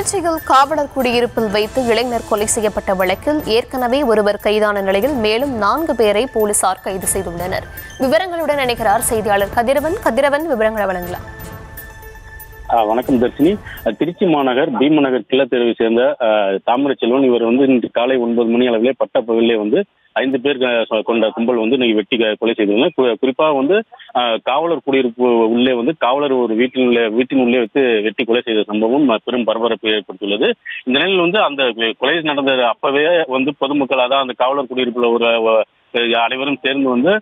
திருச்சியில் காவலர் குடியிருப்பில் வைத்து இளைஞர் கொலை செய்யப்பட்ட வழக்கில் ஏற்கனவே ஒருவர் கைதான நிலையில் மேலும் 4 பேரை போலீசார் கைது செய்துள்ளனர். விவரங்களுடன் இணைகிறார் செய்தியாளர் கதிரவன். விவரங்களை வழங்கலாம். வணக்கம் தர்ஷினி. திருச்சி மாநகர் பீமநகர் கிளத்தெருவை சேர்ந்த தாமரைச்செல்வன் இவர் இன்று காலை 9 மணி அளவிலே பட்டப்பகலிலே 5 பேர் கொண்ட கும்பல் இன்னைக்கு வெட்டி கொலை செய்துள்ளனர். குறிப்பாக காவலர் குடியிருப்பு உள்ளே காவலர் ஒரு வீட்டின் உள்ளே வைத்து வெட்டி கொலை செய்த சம்பவம் பெரும் பரபரப்பை ஏற்படுத்தியுள்ளது. இந்த நிலையில் அந்த கொலை நடந்த அப்பவே பொதுமக்கள் அதாவது அந்த காவலர் குடியிருப்புல ஒரு அனைவரும் சேர்ந்து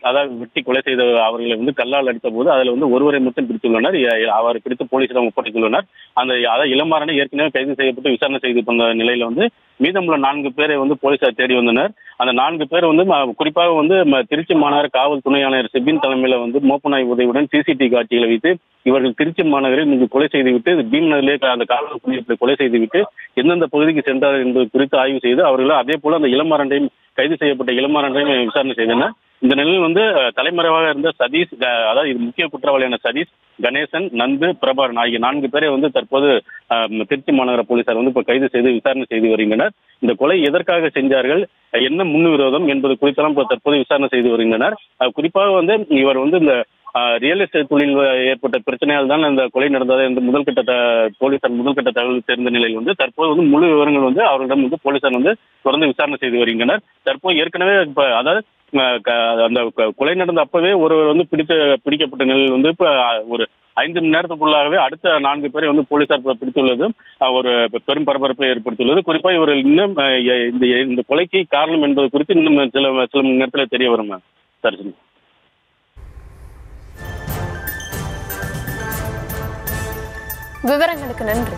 அதாவது வெட்டி கொலை செய்த அவர்களை கல்லால் அடித்த போது அதுல ஒருவரை மட்டும் பிடித்துள்ளனர். அவர் பிடித்து போலீசிடம் ஒப்படைத்துள்ளனர். அதாவது இளமாறனை ஏற்கனவே கைது செய்யப்பட்டு விசாரணை செய்து வந்த நிலையில மீதமுள்ள 4 பேரை போலீசார் தேடி வந்தனர். அந்த 4 பேர் குறிப்பாக திருச்சி மாநகர காவல் துணை ஆணையர் செபின் தலைமையில மோப்பநாய் உதவியுடன் சிசிடிவி காட்சிகளை வைத்து இவர்கள் திருச்சி மாநகரில் இங்கு கொலை செய்துவிட்டு பீமநகரிலே அந்த காவல் குடியிருப்பை கொலை செய்துவிட்டு எந்தெந்த பகுதிக்கு சென்றார் என்பது குறித்து ஆய்வு செய்து அவர்கள் அதே போல அந்த இளமாறனையும் கைது செய்யப்பட்ட இளமாறனையும் விசாரணை செய்தனர். இந்த நிலையில் தலைமறைவாக இருந்த சதீஷ், அதாவது இது முக்கிய குற்றவாளியான சதீஷ், கணேசன், நந்து, பிரபாகரன் ஆகிய 4 பேரை தற்போது திருச்சி மாநகர போலீசார் இப்ப கைது செய்து விசாரணை செய்து வருகின்றனர். இந்த கொலை எதற்காக செஞ்சார்கள், என்ன முன்விரோதம் என்பது குறித்தெல்லாம் தற்போது விசாரணை செய்து வருகின்றனர். குறிப்பாக இவர் இந்த ரியல் எஸ்டேட் தொழில் ஏற்பட்ட பிரச்சனையால் தான் இந்த கொலை நடந்தது என்று முதல்கட்ட போலீசார் முதல்கட்ட தகவல் தெரிந்த நிலையில் தற்போது முழு விவரங்கள் அவர்களிடம் போலீசார் தொடர்ந்து விசாரணை செய்து வருகின்றனர். தற்போது ஏற்கனவே அதாவது அந்த கொலை நடந்த அப்பவே ஒருவர் பிடிக்கப்பட்ட நிலையில் இப்ப ஒரு 5 மணி நேரத்துக்குள்ளாகவே அடுத்த 4 பேரை போலீசார் பிடித்துள்ளது ஒரு பெரும் பரபரப்பை ஏற்படுத்தியுள்ளது. குறிப்பாக இவர்கள் இன்னும் இந்த கொலைக்கு காரணம் என்பது குறித்து இன்னும் சில மணி நேரத்தில் தெரிய வரும். தர்ஷினி, விவரங்களுக்கு நன்றி.